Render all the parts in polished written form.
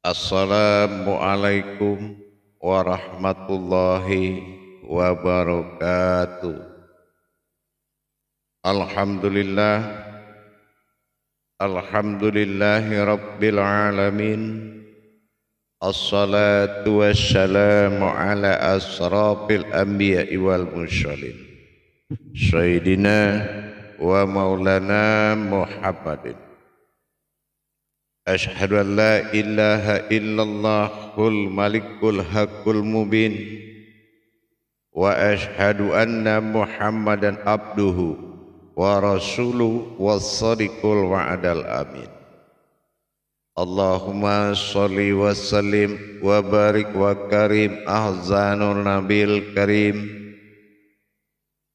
Assalamualaikum warahmatullahi wabarakatuh. Alhamdulillah, alhamdulillahi rabbil alamin. Assalatu wassalamu ala asrafil anbiya'i wal mursalin. Sayyidina wa maulana Muhammadin. Ashhadu an la ilaha illallahul malikul haqqul mubin wa ashhadu anna Muhammadan abduhu wa rasuluhu was-sadiqul wa'dal amin. Allahumma sholli wa sallim wa barik wa karim ahzanul nabil karim.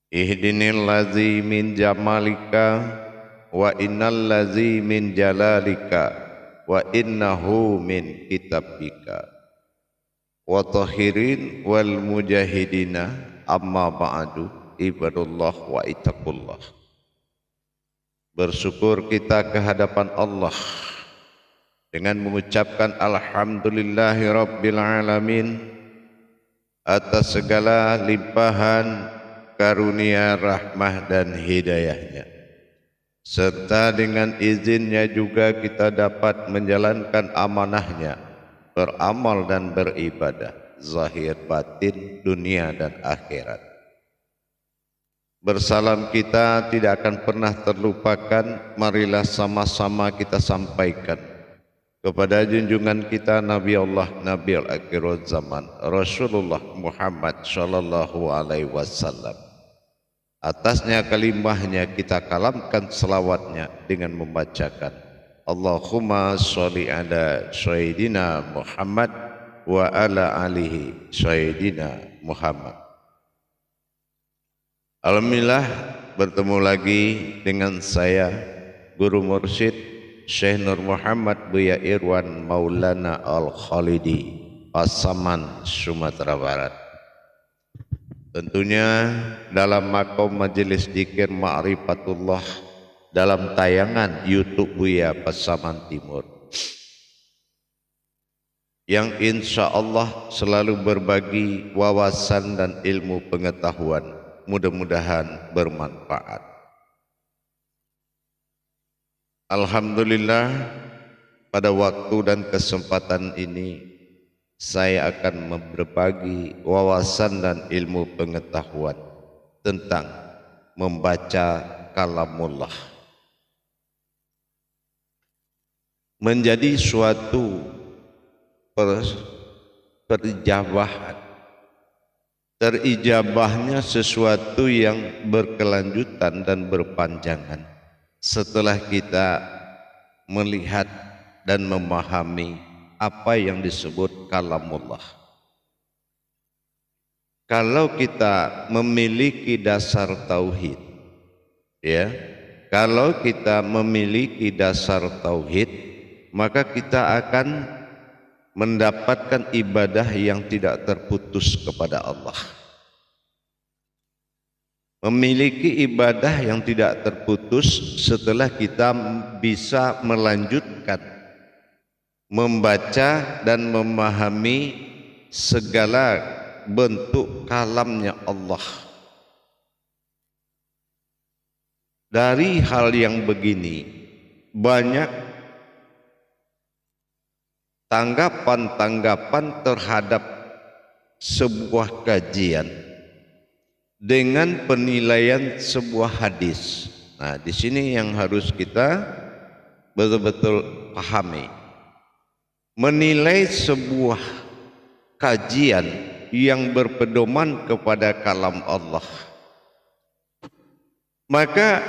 Ihdinil ladzi min jamalika wa innal ladzi min jalalika wa innahu min kitabika wa tahirin wal mujahidina amma ba'du ibadullah wa ittaqullah. Bersyukur kita kehadapan Allah dengan mengucapkan alhamdulillahi rabbil alamin atas segala limpahan karunia rahmah dan hidayahnya, serta dengan izinnya juga kita dapat menjalankan amanahnya, beramal dan beribadah, zahir batin, dunia dan akhirat. Bersalam kita tidak akan pernah terlupakan, marilah sama-sama kita sampaikan kepada junjungan kita Nabi Allah, Nabi al-Akhirul Zaman, Rasulullah Muhammad sallallahu alaihi wasallam. Atasnya kalimahnya kita kalamkan selawatnya dengan membacakan Allahumma sholli ala Sayyidina Muhammad wa ala alihi Sayyidina Muhammad. Alhamdulillah bertemu lagi dengan saya Guru Mursyid Syekh Nur Muhammad Buya Irwan Maulana Al-Khalidi, Pasaman, Sumatera Barat. Tentunya dalam makom majelis dzikir Ma'rifatullah dalam tayangan YouTube Buya Pasaman Timur, yang insya Allah selalu berbagi wawasan dan ilmu pengetahuan, mudah-mudahan bermanfaat. Alhamdulillah, pada waktu dan kesempatan ini saya akan berbagi wawasan dan ilmu pengetahuan tentang membaca kalamullah. Menjadi suatu perijabahan, terijabahnya sesuatu yang berkelanjutan dan berpanjangan setelah kita melihat dan memahami apa yang disebut kalamullah. Kalau kita memiliki dasar tauhid, ya, kalau kita memiliki dasar tauhid, maka kita akan mendapatkan ibadah yang tidak terputus kepada Allah. Memiliki ibadah yang tidak terputus setelah kita bisa melanjutkan membaca dan memahami segala bentuk kalamnya Allah. Dari hal yang begini banyak tanggapan-tanggapan terhadap sebuah kajian dengan penilaian sebuah hadis. Nah, di sini yang harus kita betul-betul pahami. Menilai sebuah kajian yang berpedoman kepada kalam Allah, maka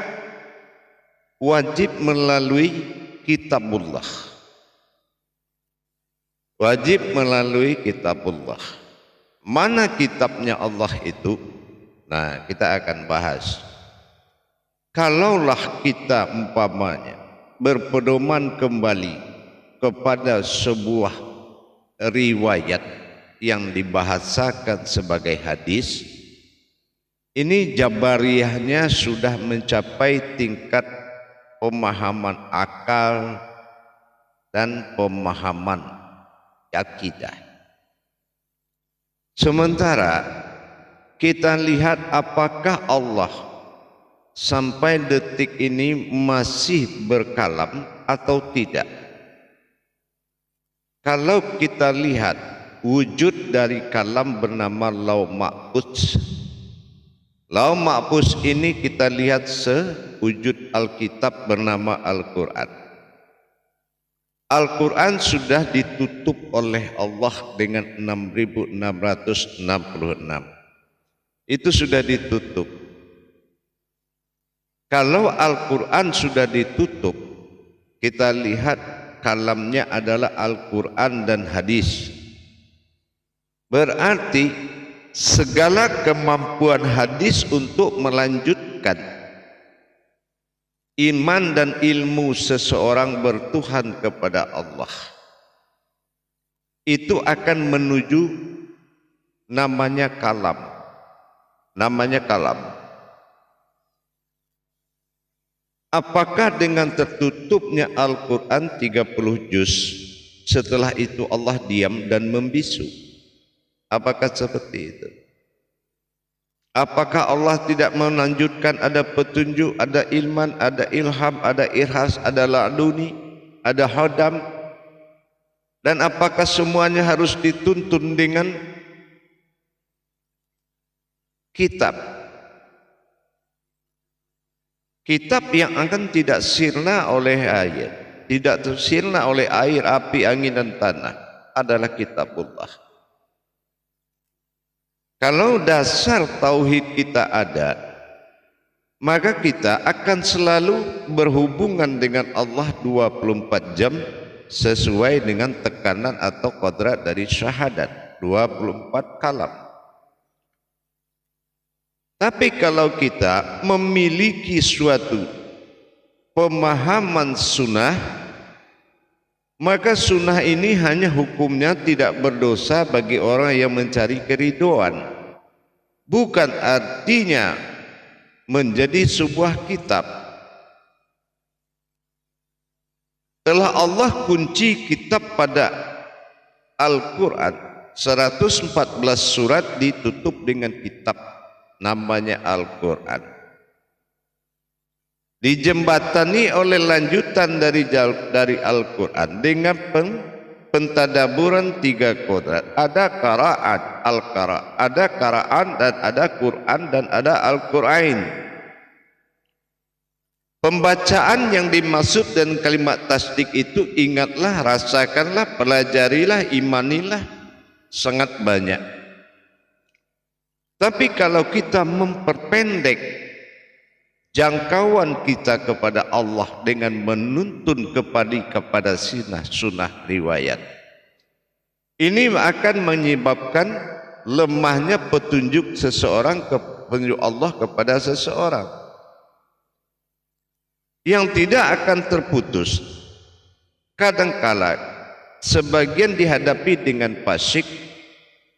wajib melalui kitabullah. Wajib melalui kitabullah. Mana kitabnya Allah itu? Nah, kita akan bahas. Kalaulah kita umpamanya berpedoman kembali kepada sebuah riwayat yang dibahasakan sebagai hadis, ini jabariyahnya sudah mencapai tingkat pemahaman akal dan pemahaman akidah. Sementara kita lihat apakah Allah sampai detik ini masih berkalam atau tidak. Kalau kita lihat wujud dari kalam bernama Lauh Mahfuz. Lauh Mahfuz ini kita lihat sewujud Alkitab bernama Al-Quran. Al-Quran sudah ditutup oleh Allah dengan 6.666. Itu sudah ditutup. Kalau Al-Quran sudah ditutup, kita lihat kalamnya adalah Al-Quran dan hadis. Berarti segala kemampuan hadis untuk melanjutkan iman dan ilmu seseorang bertuhan kepada Allah itu akan menuju namanya kalam. Namanya kalam. Apakah dengan tertutupnya Al-Quran 30 juz setelah itu Allah diam dan membisu? Apakah seperti itu? Apakah Allah tidak melanjutkan, ada petunjuk, ada ilman, ada ilham, ada irhas, ada la'duni, ada hadam? Dan apakah semuanya harus dituntun dengan kitab? Kitab yang akan tidak sirna oleh air, tidak tersirna oleh air, api, angin dan tanah adalah kitabullah. Kalau dasar tauhid kita ada, maka kita akan selalu berhubungan dengan Allah 24 jam sesuai dengan tekanan atau kodrat dari syahadat 24 kalam. Tapi kalau kita memiliki suatu pemahaman sunnah, maka sunnah ini hanya hukumnya tidak berdosa bagi orang yang mencari keridhaan. Bukan artinya menjadi sebuah kitab. Telah Allah kunci kitab pada Al-Quran, 114 surat ditutup dengan kitab namanya Al-Quran. Dijembatani oleh lanjutan dari Al-Quran dengan pentadaburan 3 kodrat. Ada qara'at, al-qara', ada qara'an dan ada Quran dan ada Al-Qur'ain. Pembacaan yang dimaksud dan kalimat tasdik itu ingatlah, rasakanlah, pelajarilah, imanilah, sangat banyak. Tapi kalau kita memperpendek jangkauan kita kepada Allah dengan menuntun kepada sunnah riwayat, ini akan menyebabkan lemahnya petunjuk seseorang, petunjuk Allah kepada seseorang yang tidak akan terputus. Kadangkala sebagian dihadapi dengan fasik.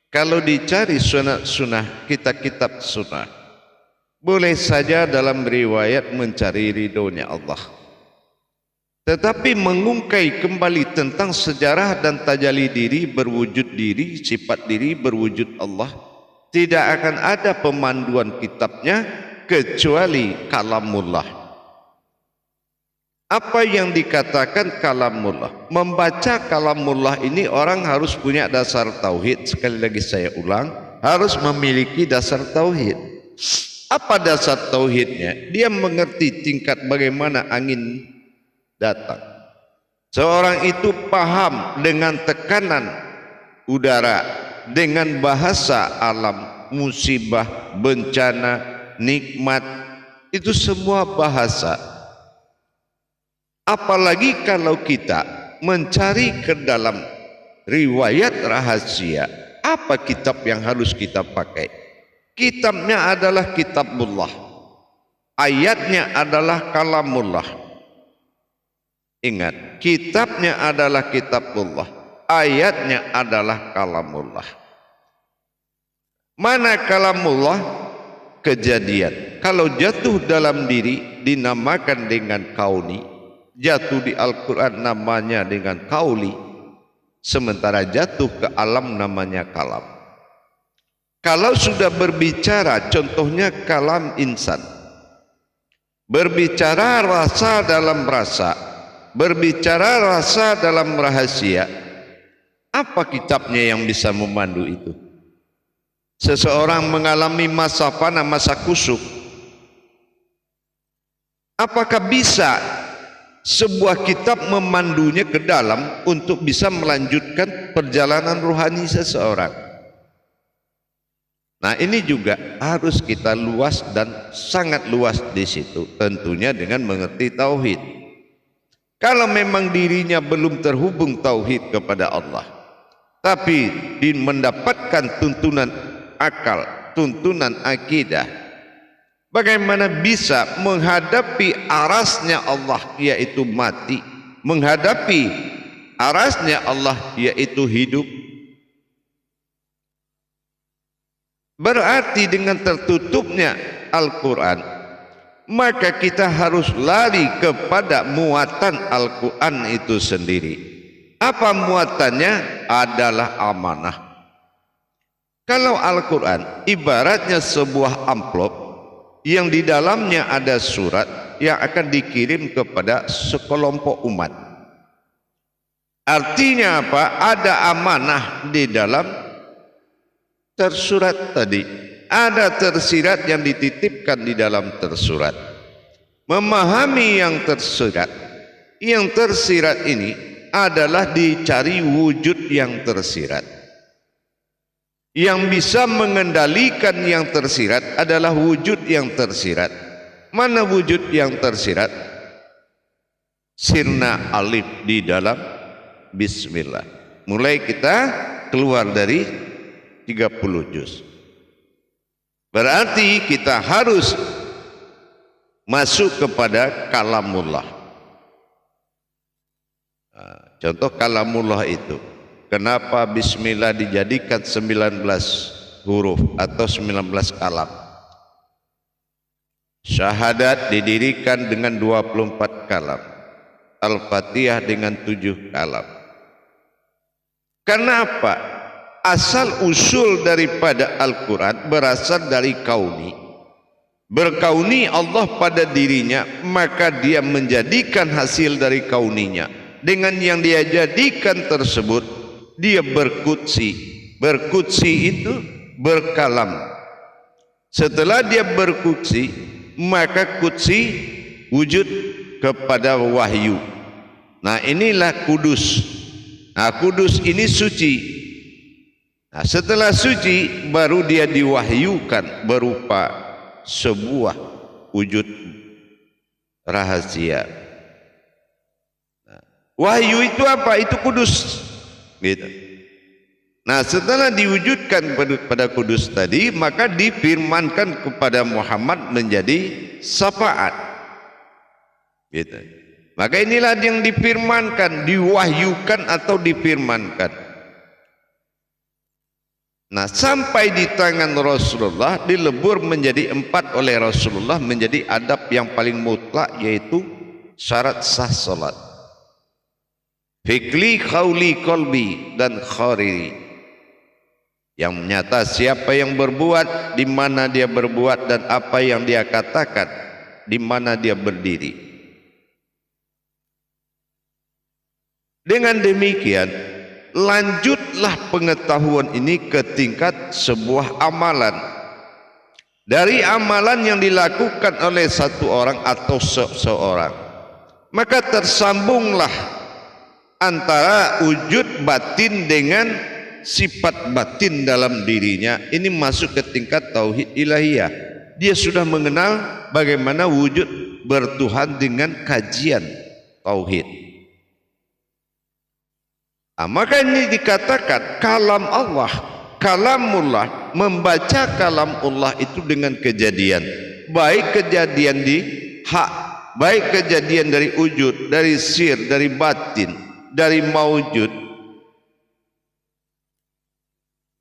Kalau dicari sunnah, kitab sunnah, boleh saja dalam riwayat mencari ridhonya Allah. Tetapi mengungkai kembali tentang sejarah dan tajalli diri, berwujud diri, sifat diri, berwujud Allah, tidak akan ada pemanduan kitabnya kecuali kalamullah. Apa yang dikatakan kalamullah? Membaca kalamullah ini orang harus punya dasar tauhid. Sekali lagi saya ulang, harus memiliki dasar tauhid. Apa dasar tauhidnya? Dia mengerti tingkat bagaimana angin datang. Seorang itu paham dengan tekanan udara, dengan bahasa alam, musibah, bencana, nikmat, itu semua bahasa. Apalagi kalau kita mencari ke dalam riwayat rahasia, apa kitab yang harus kita pakai? Kitabnya adalah kitabullah, ayatnya adalah kalamullah. Ingat, kitabnya adalah kitabullah, ayatnya adalah kalamullah. Mana kalamullah? Kejadian. Kalau jatuh dalam diri dinamakan dengan kauni, jatuh di Al-Quran namanya dengan kauli. sementara jatuh ke alam namanya kalam. Kalau sudah berbicara, contohnya kalam insan, berbicara rasa dalam rasa, berbicara rasa dalam rahasia, apa kitabnya yang bisa memandu itu? Seseorang mengalami masa fana, masa kusuk, apakah bisa sebuah kitab memandunya ke dalam untuk bisa melanjutkan perjalanan rohani seseorang? Nah, ini juga harus kita luas dan sangat luas di situ, tentunya dengan mengerti tauhid. Kalau memang dirinya belum terhubung tauhid kepada Allah, tapi mendapatkan tuntunan akal, tuntunan akidah, bagaimana bisa menghadapi arasnya Allah yaitu mati, menghadapi arasnya Allah yaitu hidup? Berarti dengan tertutupnya Al-Quran, maka kita harus lari kepada muatan Al-Quran itu sendiri. Apa muatannya? Adalah amanah. Kalau Al-Quran ibaratnya sebuah amplop yang di dalamnya ada surat yang akan dikirim kepada sekelompok umat. Artinya apa? Ada amanah di dalam tersurat tadi, ada tersirat yang dititipkan di dalam tersurat. Memahami yang tersirat ini adalah dicari wujud yang tersirat. Yang bisa mengendalikan yang tersirat adalah wujud yang tersirat. Mana wujud yang tersirat? Sirna alif di dalam bismillah. Mulai kita keluar dari 30 juz. Berarti kita harus masuk kepada kalamullah. Contoh kalamullah itu, kenapa bismillah dijadikan 19 huruf atau 19 kalam? Syahadat didirikan dengan 24 kalam, Al-Fatihah dengan 7 kalam. Kenapa? Asal usul daripada Al-Quran berasal dari kauni. Berkauni Allah pada dirinya, maka dia menjadikan hasil dari kauninya. Dengan yang dia jadikan tersebut, dia berkutsi. Berkutsi itu berkalam. Setelah dia berkutsi, maka kutsi wujud kepada wahyu. Nah, inilah kudus. Nah, kudus ini suci. Nah, setelah suci baru dia diwahyukan berupa sebuah wujud rahasia. Nah, wahyu itu apa? Itu kudus. Gitu. Nah, setelah diwujudkan pada kudus tadi, maka difirmankan kepada Muhammad menjadi syafaat. Gitu. Maka inilah yang difirmankan, diwahyukan atau difirmankan. Nah, sampai di tangan Rasulullah dilebur menjadi 4 oleh Rasulullah menjadi adab yang paling mutlak, yaitu syarat sah salat. Fikli, khawli, kolbi, dan khariri. Yang nyata siapa yang berbuat, di mana dia berbuat, dan apa yang dia katakan, di mana dia berdiri. Dengan demikian, lanjutlah pengetahuan ini ke tingkat sebuah amalan. Dari amalan yang dilakukan oleh satu orang atau seseorang, maka tersambunglah antara wujud batin dengan sifat batin dalam dirinya. Ini masuk ke tingkat tauhid ilahiyah. Dia sudah mengenal bagaimana wujud bertuhan dengan kajian tauhid. Nah, maka ini dikatakan kalam Allah, kalamullah, membaca kalam Allah itu dengan kejadian, baik kejadian di hak, baik kejadian dari wujud, dari sir, dari batin, dari maujud.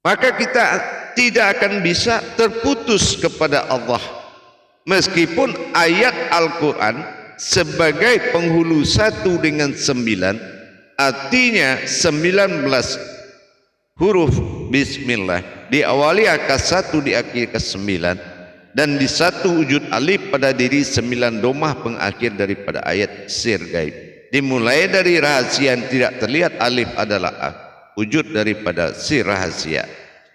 Maka kita tidak akan bisa terputus kepada Allah, meskipun ayat Al-Quran sebagai penghulu 1 dengan 9 Artinya 19 huruf bismillah diawali angka 1 di akhir ke 9 dan di satu wujud alif pada diri 9 domah pengakhir daripada ayat sir gaib. Dimulai dari rahasia yang tidak terlihat, alif adalah wujud daripada sir rahasia,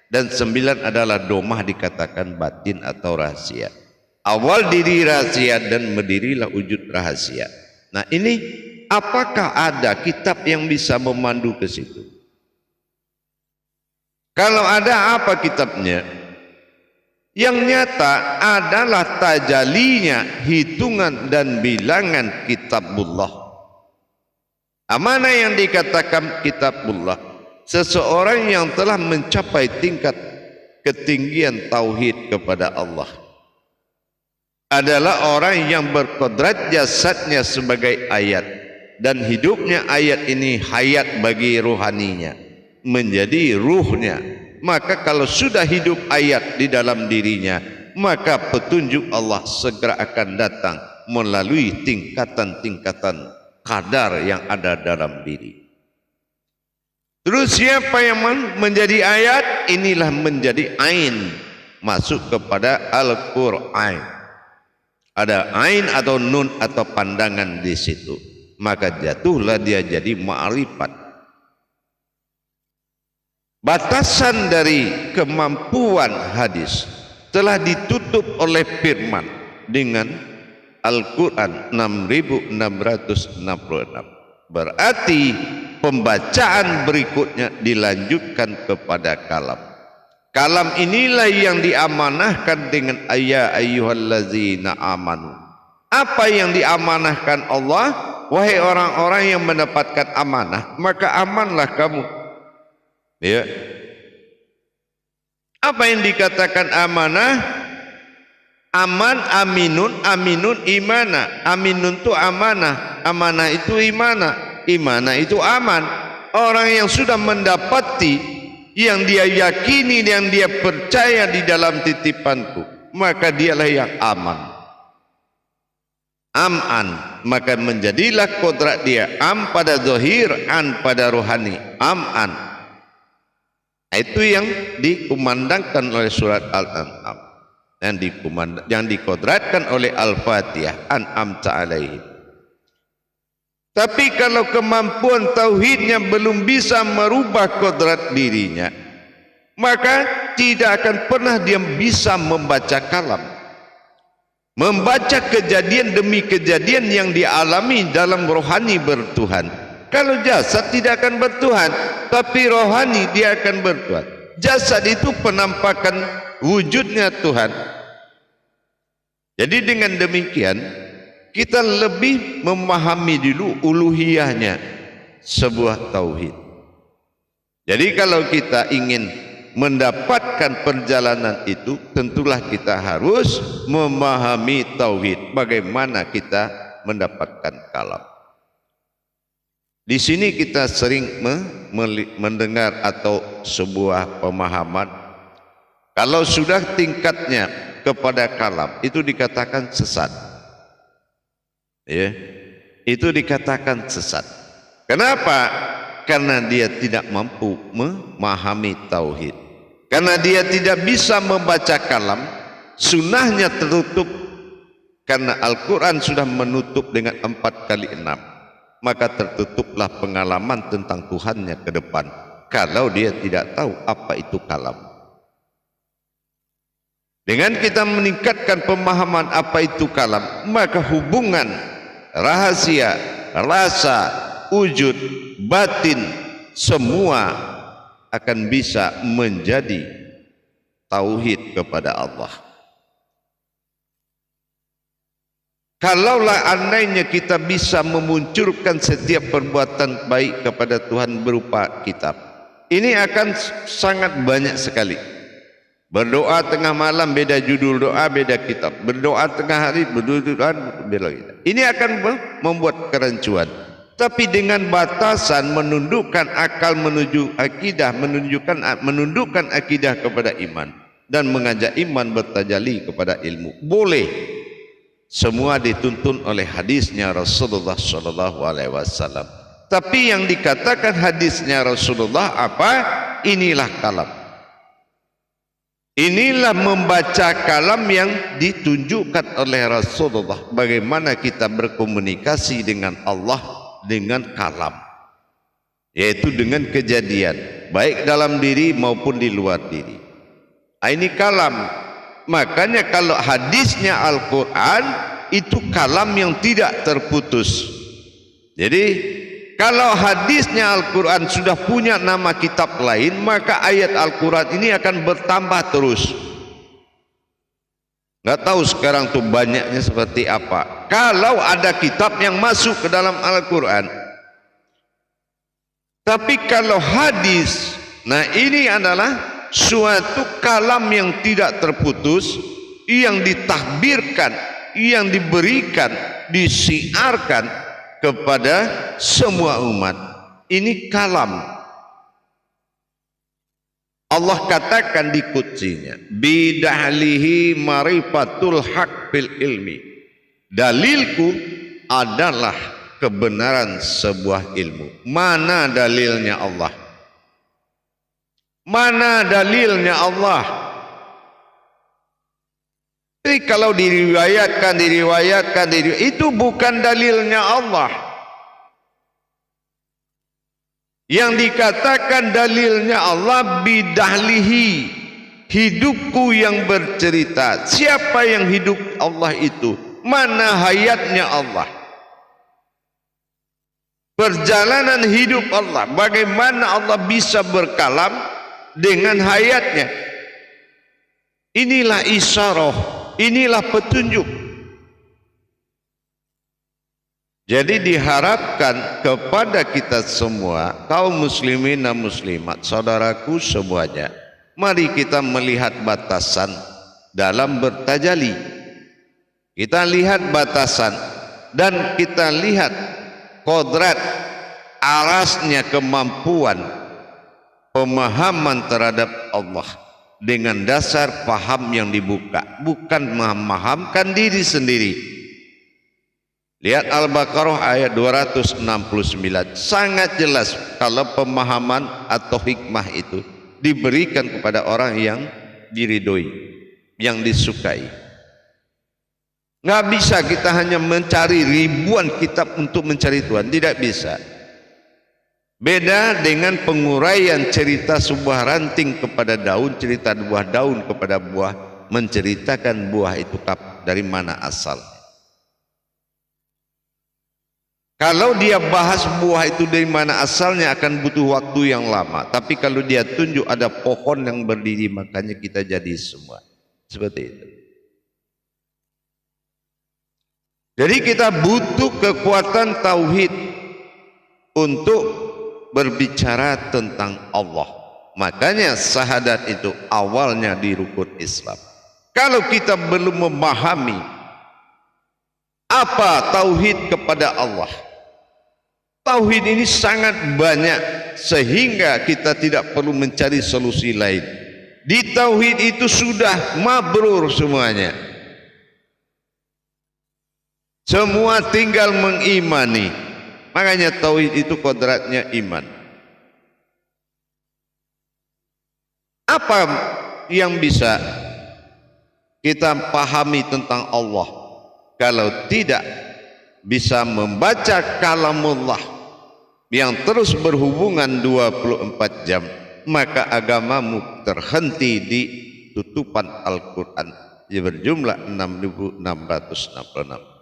dan 9 adalah domah dikatakan batin atau rahasia. Awal diri rahasia dan berdirilah wujud rahasia. Nah ini, apakah ada kitab yang bisa memandu ke situ? Kalau ada, apa kitabnya? Yang nyata adalah tajalinya hitungan dan bilangan kitabullah. Mana yang dikatakan kitabullah? Seseorang yang telah mencapai tingkat ketinggian tauhid kepada Allah adalah orang yang berkodrat jasadnya sebagai ayat, dan hidupnya ayat ini hayat bagi rohaninya, menjadi ruhnya. Maka kalau sudah hidup ayat di dalam dirinya, maka petunjuk Allah segera akan datang melalui tingkatan-tingkatan kadar yang ada dalam diri. Terus siapa yang menjadi ayat? Inilah menjadi ain, masuk kepada Al-Quran. Ada ain atau nun atau pandangan di situ, maka jatuhlah dia jadi ma'rifat. Batasan dari kemampuan hadis telah ditutup oleh firman dengan Al-Quran 6666. Berarti pembacaan berikutnya dilanjutkan kepada kalam. Kalam inilah yang diamanahkan dengan ya ayyuhallazina amanu. Apa yang diamanahkan Allah? Wahai orang-orang yang mendapatkan amanah, maka amanlah kamu. Ya. Apa yang dikatakan amanah? Aman, aminun, aminun, imana. Aminun itu amanah, amanah itu imana, imana itu aman. Orang yang sudah mendapati, yang dia yakini, yang dia percaya di dalam titipanku, maka dialah yang aman. Am'an, maka menjadilah kodrat dia am pada zahir, an pada rohani. Am'an, itu yang dikumandangkan oleh surat Al-An'am, yang dikodratkan oleh Al-Fatihah, an'amta alaihim. Tapi kalau kemampuan tauhidnya belum bisa merubah kodrat dirinya, maka tidak akan pernah dia bisa membaca kalam, membaca kejadian demi kejadian yang dialami dalam rohani bertuhan. Kalau jasad tidak akan bertuhan, tapi rohani dia akan bertuhan. Jasad itu penampakan wujudnya Tuhan. Jadi dengan demikian kita lebih memahami dulu uluhiyahnya sebuah tauhid. Jadi kalau kita ingin mendapatkan perjalanan itu, tentulah kita harus memahami tauhid. Bagaimana kita mendapatkan kalam. Di sini kita sering mendengar atau sebuah pemahaman, kalau sudah tingkatnya kepada kalam itu dikatakan sesat. Ya, itu dikatakan sesat. Kenapa? Karena dia tidak mampu memahami tauhid. Karena dia tidak bisa membaca kalam, sunnahnya tertutup. Karena Al-Quran sudah menutup dengan 4 kali 6, maka tertutuplah pengalaman tentang Tuhannya ke depan. Kalau dia tidak tahu apa itu kalam. Dengan kita meningkatkan pemahaman apa itu kalam, maka hubungan rahasia, rasa, wujud, batin, semua akan bisa menjadi tauhid kepada Allah. Kalaulah andainya kita bisa memunculkan setiap perbuatan baik kepada Tuhan berupa kitab, ini akan sangat banyak sekali. Berdoa tengah malam beda judul doa, beda kitab. Berdoa tengah hari beda kitab. Ini akan membuat kerancuan. Tapi dengan batasan menundukkan akal menuju akidah, menundukkan akidah kepada iman, dan mengajak iman bertajali kepada ilmu. Boleh. Semua dituntun oleh hadisnya Rasulullah SAW. Tapi yang dikatakan hadisnya Rasulullah apa? Inilah kalam. Inilah membaca kalam yang ditunjukkan oleh Rasulullah. Bagaimana kita berkomunikasi dengan Allah dengan kalam, yaitu dengan kejadian, baik dalam diri maupun di luar diri. Ini kalam. Makanya kalau hadisnya Al-Quran itu kalam yang tidak terputus. Jadi kalau hadisnya Al-Quran sudah punya nama kitab lain, maka ayat Al-Quran ini akan bertambah terus. Nggak tahu sekarang tuh banyaknya seperti apa. Kalau ada kitab yang masuk ke dalam Al-Quran. Tapi kalau hadis, nah ini adalah suatu kalam yang tidak terputus, yang ditahbirkan, yang diberikan, disiarkan kepada semua umat. Ini kalam. Allah katakan di kutsinya, bidahlihi marifatul haq bil ilmi. Dalilku adalah kebenaran sebuah ilmu. Mana dalilnya Allah? Mana dalilnya Allah? Jadi kalau diriwayatkan, itu bukan dalilnya Allah. Yang dikatakan dalilnya Allah bidahlihi, hidupku yang bercerita. Siapa yang hidup Allah itu? Mana hayatnya Allah? Perjalanan hidup Allah, bagaimana Allah bisa berkalam dengan hayatnya. Inilah isyarah, inilah petunjuk. Jadi diharapkan kepada kita semua, kaum muslimin dan muslimat, saudaraku semuanya, mari kita melihat batasan dalam bertajali. Kita lihat batasan dan kita lihat kodrat, arasnya kemampuan pemahaman terhadap Allah dengan dasar paham yang dibuka, bukan memahamkan diri sendiri. Lihat Al-Baqarah ayat 269, sangat jelas kalau pemahaman atau hikmah itu diberikan kepada orang yang diridhoi, yang disukai. Nggak bisa kita hanya mencari ribuan kitab untuk mencari Tuhan, tidak bisa. Beda dengan penguraian cerita sebuah ranting kepada daun, cerita buah daun kepada buah, menceritakan buah itu dari mana asal. Kalau dia bahas buah itu dari mana asalnya akan butuh waktu yang lama. Tapi kalau dia tunjuk ada pohon yang berdiri, makanya kita jadi semua. Seperti itu. Jadi kita butuh kekuatan tauhid untuk berbicara tentang Allah. Makanya syahadat itu awalnya di rukun Islam. Kalau kita belum memahami apa tauhid kepada Allah, tauhid ini sangat banyak sehingga kita tidak perlu mencari solusi lain. Di tauhid itu sudah mabrur semuanya. Semua tinggal mengimani. Makanya tauhid itu kodratnya iman. Apa yang bisa kita pahami tentang Allah kalau tidak bisa membaca kalamullah yang terus berhubungan 24 jam, maka agamamu terhenti di tutupan Al-Quran yang berjumlah 6.666.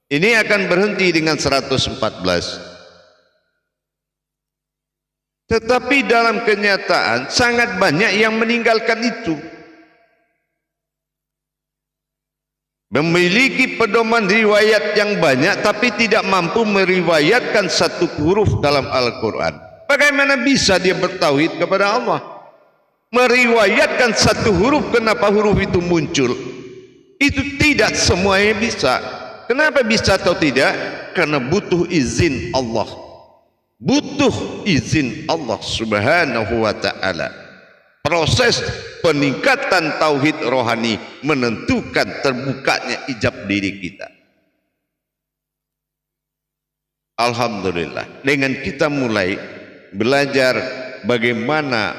Ini akan berhenti dengan 114. Tetapi dalam kenyataan sangat banyak yang meninggalkan itu. Memiliki pedoman riwayat yang banyak tapi tidak mampu meriwayatkan satu huruf dalam Al-Quran. Bagaimana bisa dia bertauhid kepada Allah? Meriwayatkan satu huruf, kenapa huruf itu muncul? Itu tidak semuanya bisa. Kenapa bisa atau tidak? Karena butuh izin Allah. Butuh izin Allah Subhanahu wa ta'ala. Proses peningkatan tauhid rohani menentukan terbukanya ijab diri kita. Alhamdulillah, dengan kita mulai belajar bagaimana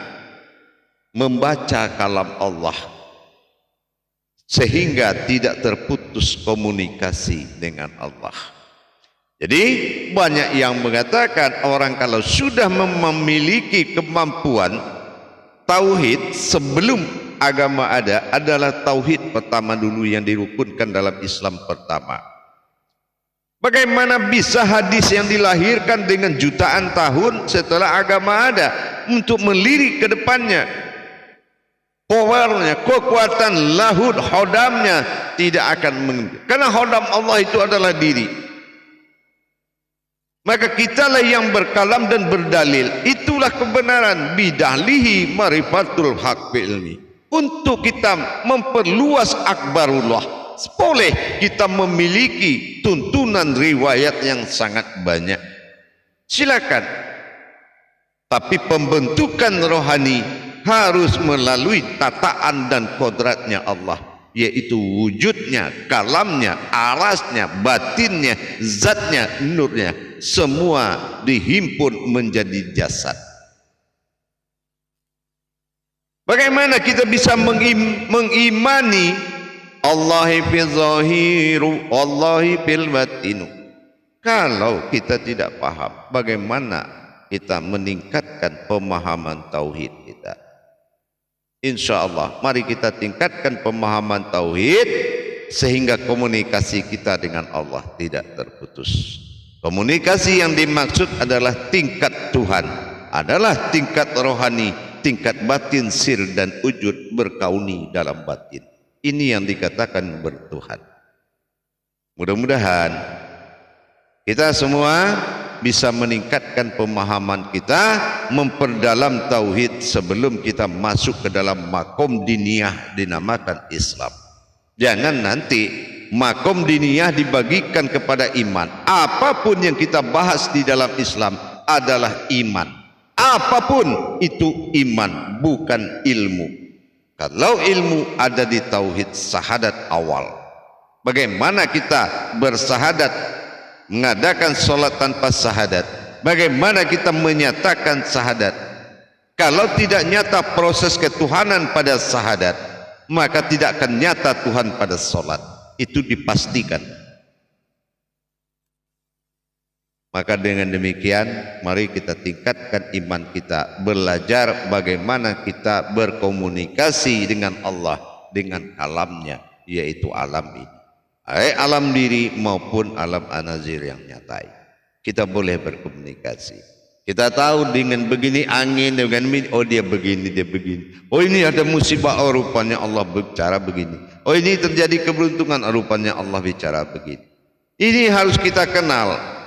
membaca kalam Allah sehingga tidak terputus komunikasi dengan Allah. Jadi banyak yang mengatakan orang kalau sudah memiliki kemampuan tauhid sebelum agama ada adalah tauhid pertama dulu yang dirukunkan dalam Islam pertama. Bagaimana bisa hadis yang dilahirkan dengan jutaan tahun setelah agama ada untuk melirik ke depannya? Powernya, kekuatan lahud hodamnya tidak akan menghenti. Karena hodam Allah itu adalah diri. Maka kitalah yang berkalam dan berdalil. Itulah kebenaran. Bidahlihi marifatul haq ilmi. Untuk kita memperluas akbarullah, boleh kita memiliki tuntunan riwayat yang sangat banyak. Silakan. Tapi pembentukan rohani harus melalui tataan dan kodratnya Allah, yaitu wujudnya, kalamnya, arasnya, batinnya, zatnya, nurnya, semua dihimpun menjadi jasad. Bagaimana kita bisa mengimani Allahi fil zahiru Allahi fil batinu kalau kita tidak paham bagaimana kita meningkatkan pemahaman tauhid kita? Insya Allah mari kita tingkatkan pemahaman tauhid sehingga komunikasi kita dengan Allah tidak terputus. Komunikasi yang dimaksud adalah tingkat Tuhan, adalah tingkat rohani, tingkat batin, sir dan wujud berkauni dalam batin. Ini yang dikatakan bertuhan. Mudah-mudahan kita semua bisa meningkatkan pemahaman kita, memperdalam tauhid sebelum kita masuk ke dalam makom diniyah dinamakan Islam. Jangan nanti makom diniyah dibagikan kepada iman. Apapun yang kita bahas di dalam Islam adalah iman. Apapun itu iman, bukan ilmu. Kalau ilmu ada di tauhid syahadat awal. Bagaimana kita bersahadat, mengadakan sholat tanpa syahadat? Bagaimana kita menyatakan syahadat? Kalau tidak nyata proses ketuhanan pada syahadat, maka tidak akan nyata Tuhan pada sholat. Itu dipastikan. Maka dengan demikian mari kita tingkatkan iman kita, belajar bagaimana kita berkomunikasi dengan Allah dengan alamnya, yaitu alam ini, alam diri maupun alam anazir yang nyatai. Kita boleh berkomunikasi. Kita tahu dengan begini angin, dengan ini, oh dia begini, dia begini. Oh ini ada musibah, oh rupanya Allah bicara begini. Oh ini terjadi keberuntungan, oh rupanya Allah bicara begini. Ini harus kita kenal.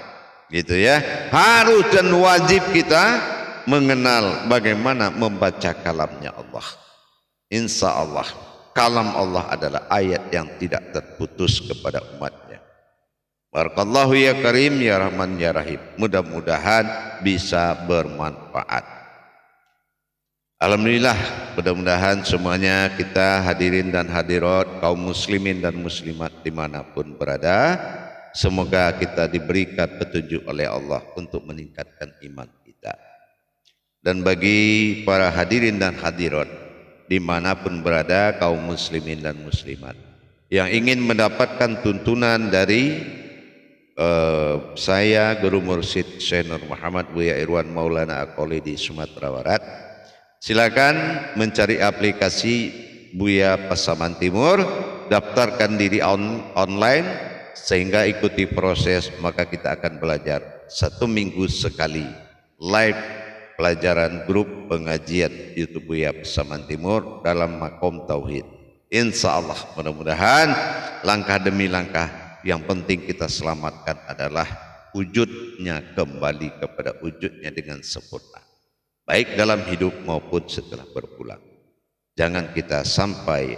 Gitu ya, harus dan wajib kita mengenal bagaimana membaca kalamnya Allah. Insya Allah kalam Allah adalah ayat yang tidak terputus kepada umatnya. Barakallahu ya karim ya rahman ya rahim. Mudah-mudahan bisa bermanfaat. Alhamdulillah, mudah-mudahan semuanya kita hadirin dan hadirat, kaum muslimin dan muslimat dimanapun berada, semoga kita diberikan petunjuk oleh Allah untuk meningkatkan iman kita. Dan bagi para hadirin dan hadirat dimanapun berada, kaum muslimin dan muslimat yang ingin mendapatkan tuntunan dari saya Guru Mursyid Syekh Nur Muhammad Buya Irwan Maulana Aqoli di Sumatera Barat, silakan mencari aplikasi Buya Pasaman Timur, daftarkan diri online sehingga ikuti proses, maka kita akan belajar 1 minggu sekali live pelajaran grup pengajian YouTube Buya Pasaman Timur dalam makom tauhid. Insya Allah mudah-mudahan langkah demi langkah yang penting kita selamatkan adalah wujudnya kembali kepada wujudnya dengan sempurna, baik dalam hidup maupun setelah berpulang. Jangan kita sampai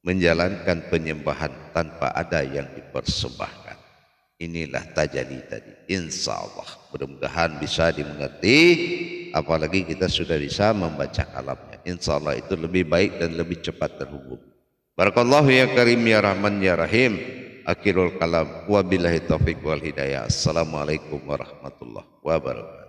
menjalankan penyembahan tanpa ada yang dipersembahkan. Inilah tajalli tadi. Insya Allah mudah-mudahan bisa dimengerti, apalagi kita sudah bisa membaca kalamnya. Insya Allah itu lebih baik dan lebih cepat terhubung. Barakallahu ya karim ya rahman ya rahim. Akhirul kalam wabillahi taufiq wal hidayah. Assalamualaikum warahmatullahi wabarakatuh.